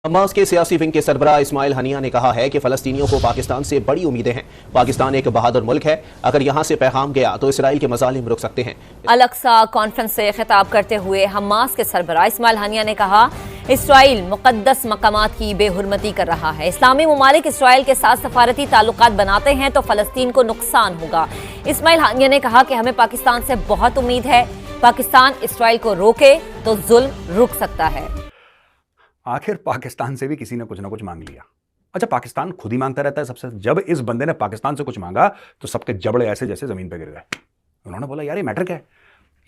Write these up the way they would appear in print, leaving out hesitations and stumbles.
Hamas के सियासी wing के सरबराह इस्माइल हनिया ने कहा है कि फलस्तीनियों को पाकिस्तान से बड़ी उम्मीदें हैं। पाकिस्तान एक बहादुर मुल्क है, अगर यहां से पैगाम गया तो इसराइल के मजालिम रुक सकते हैं। अल-अक्सा कॉन्फ्रेंस से खिताब करते हुए हमास के सरबराह इस्माइल हनिया ने कहा, इसराइल मुकद्दस मकामात की बेहुरमती कर रहा है। इस्लामी ममालिक इसराइल के साथ सफारती ताल्लुकात बनाते हैं तो फलस्तीन को नुकसान होगा। इस्माइल हनिया ने कहा कि हमें पाकिस्तान से बहुत उम्मीद है, पाकिस्तान इसराइल को रोके तो जुल्म रुक सकता है। आखिर पाकिस्तान से भी किसी ने कुछ ना कुछ मांग लिया। अच्छा, पाकिस्तान खुद ही मांगता रहता है सबसे। जब इस बंदे ने पाकिस्तान से कुछ मांगा तो सबके जबड़े ऐसे जैसे जमीन पे गिर गए। उन्होंने बोला, यार ये मैटर क्या है,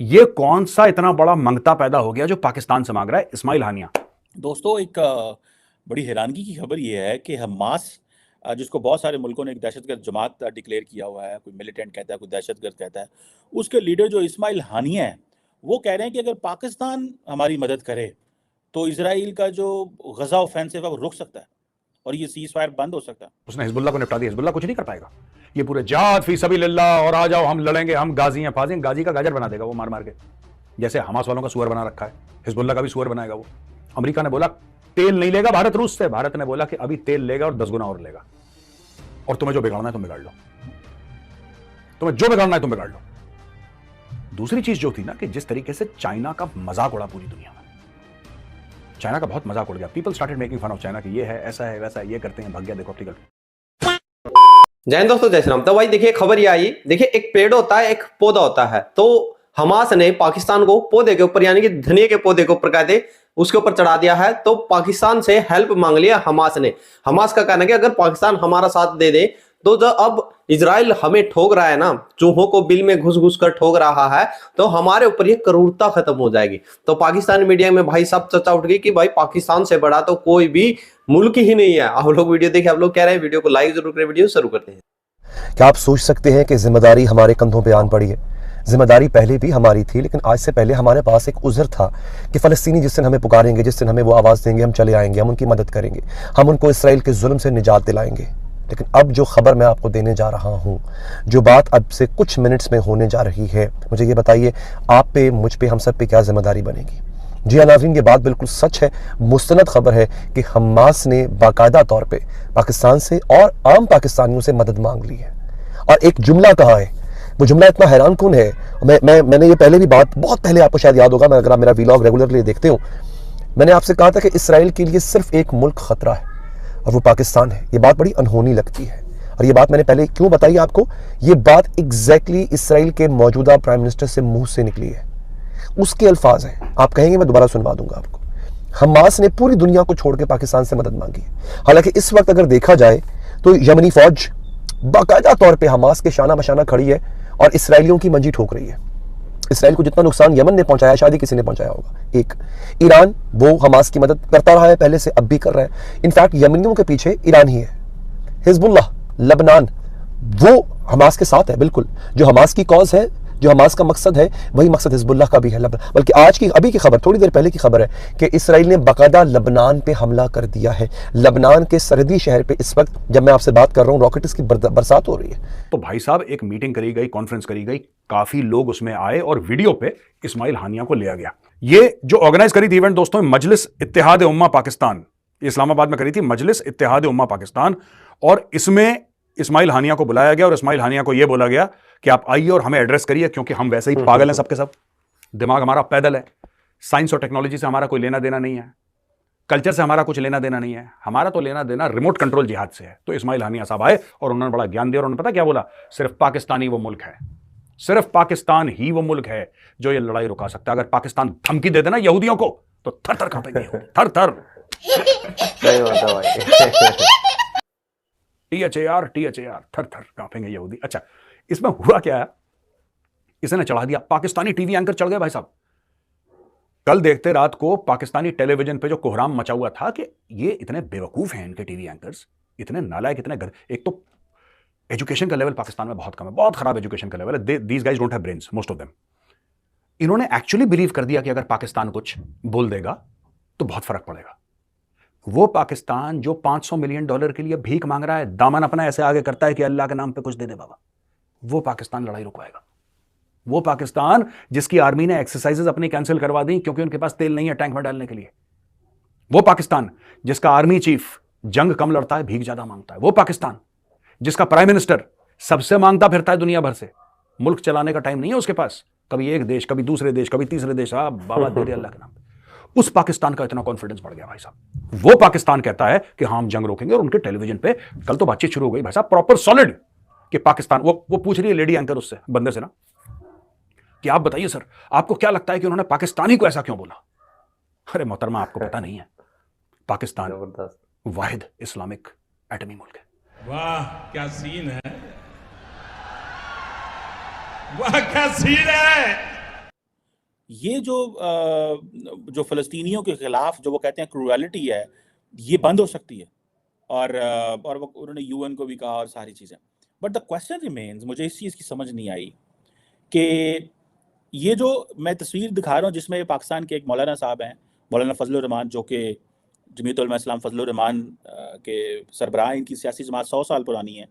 ये कौन सा इतना बड़ा मंगता पैदा हो गया जो पाकिस्तान से मांग रहा है। इस्माइल हानिया। दोस्तों, एक बड़ी हैरानगी की खबर ये है कि हमास, जिसको बहुत सारे मुल्कों ने एक दहशतगर्द जमात डिक्लेयर किया हुआ है, कोई मिलिटेंट कहता है, कोई दहशतगर्द कहता है, उसके लीडर जो इस्माइल हानिया है वो कह रहे हैं कि अगर पाकिस्तान हमारी मदद करे तो इजराइल का जो गजा ऑफेंसिव है वो रुक सकता है और ये सीज फायर बंद हो सकता है। उसने हिजबुल्लाह को निपटा दिया। हिजबुल्लाह कुछ नहीं कर पाएगा। ये पूरे जिहाद फी सबीलिल्लाह और आ जाओ हम लड़ेंगे, हम गाजी हैं, फाजी हैं, गाजी का गाजर बना देगा वो मार मार के, जैसे हमास वालों का सुअर बना रखा है। हिजबुल्लाह का भी सुअर बनाएगा वो। अमेरिका ने बोला तेल नहीं लेगा भारत रूस से, भारत ने बोला कि अभी तेल लेगा और 10 गुना और लेगा, और तुम्हें जो बिगाड़ना है तुम बिगाड़ लो, तुम्हें जो बिगाड़ना है तुम बिगाड़ लो। दूसरी चीज जो थी ना कि जिस तरीके से चाइना का मजाक उड़ा पूरी दुनिया में, चाइना का बहुत मजाक उड़ गया। People started making fun of China कि ये है, ऐसा है, वैसा है, ये करते हैं, भाग गया देखो अपनी। जय हिंद दोस्तों, जय श्री राम। तो भाई देखिए खबर ये आई, देखिए एक पेड़ होता है, एक पौधा होता है। तो हमास ने पाकिस्तान को पौधे के ऊपर, यानी कि धनिया के पौधे के ऊपर कहते उसके ऊपर चढ़ा दिया है। तो पाकिस्तान से हेल्प मांग लिया हमास ने। हमास का कहना है कि अगर पाकिस्तान हमारा साथ दे दे तो जो अब इजराइल हमें ठोक रहा है ना, चूहों को बिल में घुस घुस कर ठोक रहा है, तो हमारे ऊपर ये क्रूरता खत्म हो जाएगी। तो पाकिस्तानी मीडिया में भाई सब चर्चा उठ गई कि भाई पाकिस्तान से बड़ा तो कोई भी मुल्क ही नहीं है। आप लोग वीडियो देखिए, आप लोग कह रहे हैं, वीडियो को लाइक जरूर करें। वीडियो शुरू करते हैं। क्या आप सोच सकते हैं कि जिम्मेदारी हमारे कंधों पे आन पड़ी है? जिम्मेदारी पहले भी हमारी थी, लेकिन आज से पहले हमारे पास एक उज़र था कि फ़लस्तीनी जिस दिन हमें पुकारेंगे, जिस दिन हमें वो आवाज़ देंगे, हम चले आएंगे, हम उनकी मदद करेंगे, हम उनको इसराइल के जुल्म से निजात दिलाएंगे। लेकिन अब जो खबर मैं आपको देने जा रहा हूँ, जो बात अब से कुछ मिनट्स में होने जा रही है, मुझे ये बताइए आप पे, मुझ पे, हम सब पे क्या जिम्मेदारी बनेगी? जी हाँ नाज़रीन, ये बात बिल्कुल सच है। मुस्तनद खबर है कि हमास ने बाकायदा तौर पे पाकिस्तान से और आम पाकिस्तानियों से मदद मांग ली है। और एक जुमला कहा है, वो जुमला इतना हैरान कुन है। मैंने ये पहले भी बात, बहुत पहले, आपको शायद याद होगा, अगर आप मेरा वीलॉग रेगुलरली देखते हो, मैंने आपसे कहा था कि इसराइल के लिए सिर्फ एक मुल्क खतरा है और वो पाकिस्तान है। ये बात बड़ी अनहोनी लगती है और ये बात मैंने पहले क्यों बताई आपको? ये बात एग्जैक्टली इसराइल के मौजूदा प्राइम मिनिस्टर से मुंह से निकली है। उसके अल्फाज हैं, आप कहेंगे मैं दोबारा सुनवा दूंगा आपको। हमास ने पूरी दुनिया को छोड़ के पाकिस्तान से मदद मांगी है। हालांकि इस वक्त अगर देखा जाए तो यमनी फौज बाकायदा तौर पे हमास के शाना बशाना खड़ी है और इसराइलियों की मंजी ठोक रही है। इसराइल को जितना नुकसान यमन ने पहुंचाया, शायद ही किसी ने पहुंचाया होगा। एक ईरान, वो हमास की मदद करता रहा है, पहले से, अब भी कर रहा है। इनफैक्ट यमनियों के पीछे ईरान ही है। हिजबुल्लाह, लेबनान, वो हमास के साथ है बिल्कुल। जो हमास की कॉज है, जो हमास का मकसद है, वही मकसद हिजबुल्लाह का भी है। बल्कि आज की, अभी की खबर, थोड़ी देर पहले की खबर है कि इसराइल ने बाकायदा लेबनान पे हमला कर दिया है। लेबनान के सरहदी शहर पे इस वक्त जब मैं आपसे बात कर रहा हूँ, रॉकेट्स की बरसात हो रही है। तो भाई साहब, एक मीटिंग करी गई, कॉन्फ्रेंस करी गई, काफी लोग उसमें आए और वीडियो पे इस्माइल हानिया को लिया गया। ये जो ऑर्गेनाइज करी थी इवेंट दोस्तों, मजलिस इत्तेहाद उम्मा पाकिस्तान, इस्लामाबाद में करी थी मजलिस इत्तेहाद उम्मा पाकिस्तान, और इसमें इस्माइल हानिया को बुलाया गया और इस्माइल हानिया को यह बोला गया कि आप आइए और हमें एड्रेस करिए, क्योंकि हम वैसे ही पागल हैं सबके सब, दिमाग हमारा पैदल है, साइंस और टेक्नोलॉजी से हमारा कोई लेना देना नहीं है, कल्चर से हमारा कुछ लेना देना नहीं है, हमारा तो लेना देना रिमोट कंट्रोल जिहाद से है। तो इस्माइल हानिया साहब आए और उन्होंने बड़ा ज्ञान दिया और उन्होंने पता क्या बोला? सिर्फ पाकिस्तान ही वो मुल्क है, सिर्फ पाकिस्तान ही वो मुल्क है जो ये लड़ाई रुका सकता है। अगर पाकिस्तान धमकी दे देना यहूदियों को तो थर थर कांपेंगे, थर थर। THAR थर थर कांपेंगे यहूदी। अच्छा, इसमें हुआ क्या है? इसने चढ़ा दिया, पाकिस्तानी टीवी एंकर चढ़ गए भाई साहब। कल देखते रात को पाकिस्तानी टेलीविजन पे जो कोहराम मचा हुआ था कि ये इतने बेवकूफ हैं इनके टीवी एंकर्स, इतने नालायक, इतने एक तो एजुकेशन का लेवल पाकिस्तान में बहुत कम है, बहुत खराब एजुकेशन का लेवल है। These guys don't have brains, most of them. इन्होंने एक्चुअली बिलीव कर दिया कि अगर पाकिस्तान कुछ बोल देगा तो बहुत फर्क पड़ेगा। वो पाकिस्तान जो $500 मिलियन के लिए भीख मांग रहा है, दामन अपना ऐसे आगे करता है कि अल्लाह के नाम पे कुछ दे दे बाबा, वो पाकिस्तान लड़ाई रुकवाएगा। वो पाकिस्तान जिसकी आर्मी ने एक्सरसाइजेज अपनी कैंसिल करवा दी क्योंकि उनके पास तेल नहीं है टैंक में डालने के लिए, वो पाकिस्तान जिसका आर्मी चीफ जंग कम लड़ता है, भीख ज्यादा मांगता है। वो पाकिस्तान जिसका प्राइम मिनिस्टर सबसे मांगता फिरता है दुनिया भर से, मुल्क चलाने का टाइम नहीं है उसके पास, कभी एक देश, कभी दूसरे देश, कभी तीसरे देश, बाबा दे दे अल्लाह के नाम। उस पाकिस्तान का इतना कॉन्फिडेंस बढ़ गया भाई साहब। वो पाकिस्तान कहता है कि हाँ हम जंग रोकेंगे, और उनके टेलीविजन पे कल तो बातचीत शुरू हो गई भाई साहब, प्रॉपर सॉलिड, कि पाकिस्तान, वो पूछ रही है लेडी एंकर उससे, बंदे से ना, कि आप बताइए सर आपको क्या लगता है कि उन्होंने पाकिस्तानी को ऐसा क्यों बोला। अरे मोहतरमा आपको पता नहीं है, पाकिस्तान वाहिद इस्लामिक एटमी मुल्क है। वाह क्या सीन है, वाह क्या सीन है। ये जो फलस्तीनियों के खिलाफ जो वो कहते हैं क्रूरलिटी है, ये बंद हो सकती है, और वो उन्होंने यूएन को भी कहा और सारी चीज़ें। बट द क्वेश्चन रिमेन्स, मुझे इस चीज़ की समझ नहीं आई कि ये जो मैं तस्वीर दिखा रहा हूँ जिसमें पाकिस्तान के एक मौलाना साहब हैं, मौलाना फजलुर रहमान, जो कि जमीयत उलमा इस्लाम फजलुर रहमान के सरबराह, इनकी सियासी जमात 100 साल पुरानी है।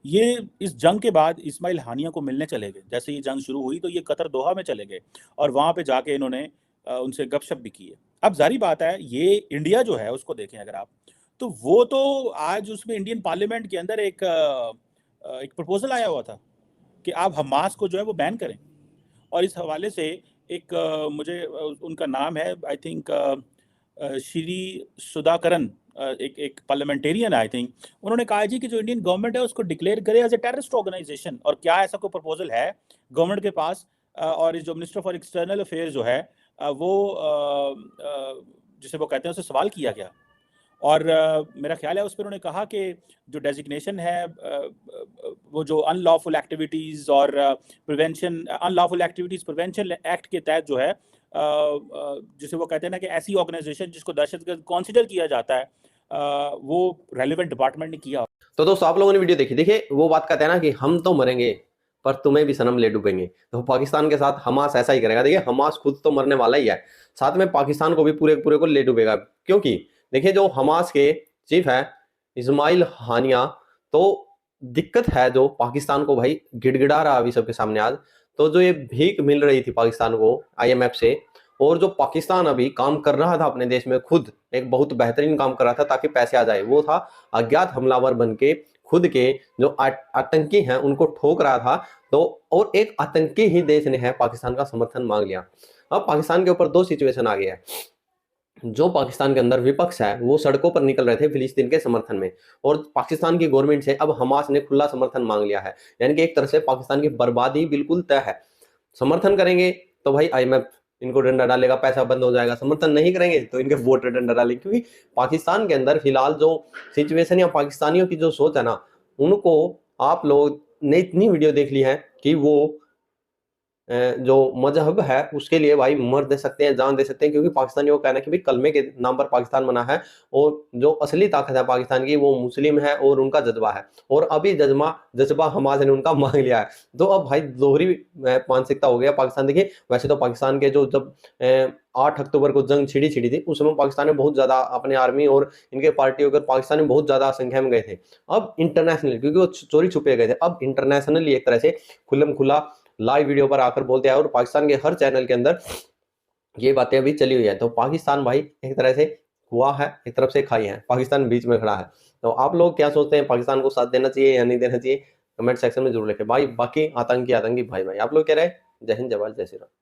ये इस जंग के बाद इस्माइल हानिया को मिलने चले गए। जैसे ये जंग शुरू हुई तो ये कतर दोहा में चले गए और वहाँ पे जाके इन्होंने उनसे गपशप भी की है। अब जारी बात है, ये इंडिया जो है उसको देखें अगर आप, तो वो तो आज उसमें इंडियन पार्लियामेंट के अंदर एक प्रपोजल आया हुआ था कि आप हमास को जो है वो बैन करें। और इस हवाले से एक मुझे उनका नाम है, आई थिंक श्री सुधाकरन, एक पार्लियामेंटेरियन आई थिंक, उन्होंने कहा जी कि जो इंडियन गवर्नमेंट है उसको डिक्लेयर करे एज ए टेररिस्ट ऑर्गेनाइजेशन। और क्या ऐसा कोई प्रपोजल है गवर्नमेंट के पास? और जो मिनिस्टर फॉर एक्सटर्नल अफेयर्स जो है वो जिसे वो कहते हैं उससे सवाल किया गया, और मेरा ख्याल है उस पर उन्होंने कहा कि जो डेजिग्नेशन है वो जो अनलॉफुल एक्टिविटीज़ और prevention, unlawful activities prevention act के तहत जो है जिसे वो कहते हैं ना कि ऐसी ऑर्गेनाइजेशन जिसको दहशतगर्द कंसीडर किया जाता है, वो रेलेवेंट डिपार्टमेंट ने किया। तो दोस्तों आप लोगों ने वीडियो देखी, देखिए वो बात कहते हैं ना कि हम तो मरेंगे पर तुम्हें भी सनम ले डूबेंगे। तो पाकिस्तान के साथ हमास ऐसा ही करेगा। देखिए हमास खुद तो मरने वाला ही है, साथ में पाकिस्तान को भी पूरे पूरे को ले डूबेगा। क्योंकि देखिए जो हमास के चीफ है इस्माइल हानिया, तो दिक्कत है जो पाकिस्तान को भाई गिड़गिड़ा रहा अभी सबके सामने आज। तो जो ये भीख मिल रही थी पाकिस्तान को IMF से, और जो पाकिस्तान अभी काम कर रहा था अपने देश में, खुद एक बहुत बेहतरीन काम कर रहा था ताकि पैसे आ जाए, वो था अज्ञात हमलावर बन के खुद के जो आतंकी हैं उनको ठोक रहा था। तो और एक आतंकी ही देश ने है पाकिस्तान का समर्थन मांग लिया। अब पाकिस्तान के ऊपर दो सिचुएशन आ गया है। जो पाकिस्तान के अंदर विपक्ष है वो सड़कों पर निकल रहे थे फिलिस्तीन के समर्थन में, और पाकिस्तान की गवर्नमेंट से अब हमास ने खुला समर्थन मांग लिया है। यानी कि एक तरह से पाकिस्तान की बर्बादी बिल्कुल तय है। समर्थन करेंगे तो भाई IMF इनको डंडा डालेगा, पैसा बंद हो जाएगा। समर्थन नहीं करेंगे तो इनके वोट डंडा डालेंगे। क्योंकि पाकिस्तान के अंदर फिलहाल जो सिचुएशन या पाकिस्तानियों की जो सोच है ना, उनको आप लोग ने इतनी वीडियो देख ली है कि वो जो मजहब है उसके लिए भाई मर दे सकते हैं, जान दे सकते हैं। क्योंकि पाकिस्तानियों का कहना है कि भाई कलमे के नाम पर पाकिस्तान बना है, और जो असली ताकत है पाकिस्तान की वो मुस्लिम है और उनका जज्बा है। और अभी जज्बा हमास ने उनका मांग लिया है। तो अब भाई दोहरी मानसिकता हो गया पाकिस्तान। देखिए वैसे तो पाकिस्तान के जो जब 8 अक्टूबर को जंग छिड़ी थी उस समय पाकिस्तान में बहुत ज्यादा अपने आर्मी और इनके पार्टियों के पाकिस्तान में बहुत ज्यादा संख्या में गए थे। अब इंटरनेशनल, क्योंकि वो चोरी छुपे गए थे, अब इंटरनेशनली एक तरह से खुल्लम खुला लाइव वीडियो पर आकर बोलते हैं, और पाकिस्तान के हर चैनल के अंदर ये बातें अभी चली हुई है। तो पाकिस्तान भाई एक तरह से हुआ है, एक तरफ से खाई है, पाकिस्तान बीच में खड़ा है। तो आप लोग क्या सोचते हैं, पाकिस्तान को साथ देना चाहिए या नहीं देना चाहिए? कमेंट सेक्शन में जरूर लिखें भाई। बाकी आतंकी भाई आप लोग कह रहे हैं। जय हिंद, जय भारत, जय श्री राम।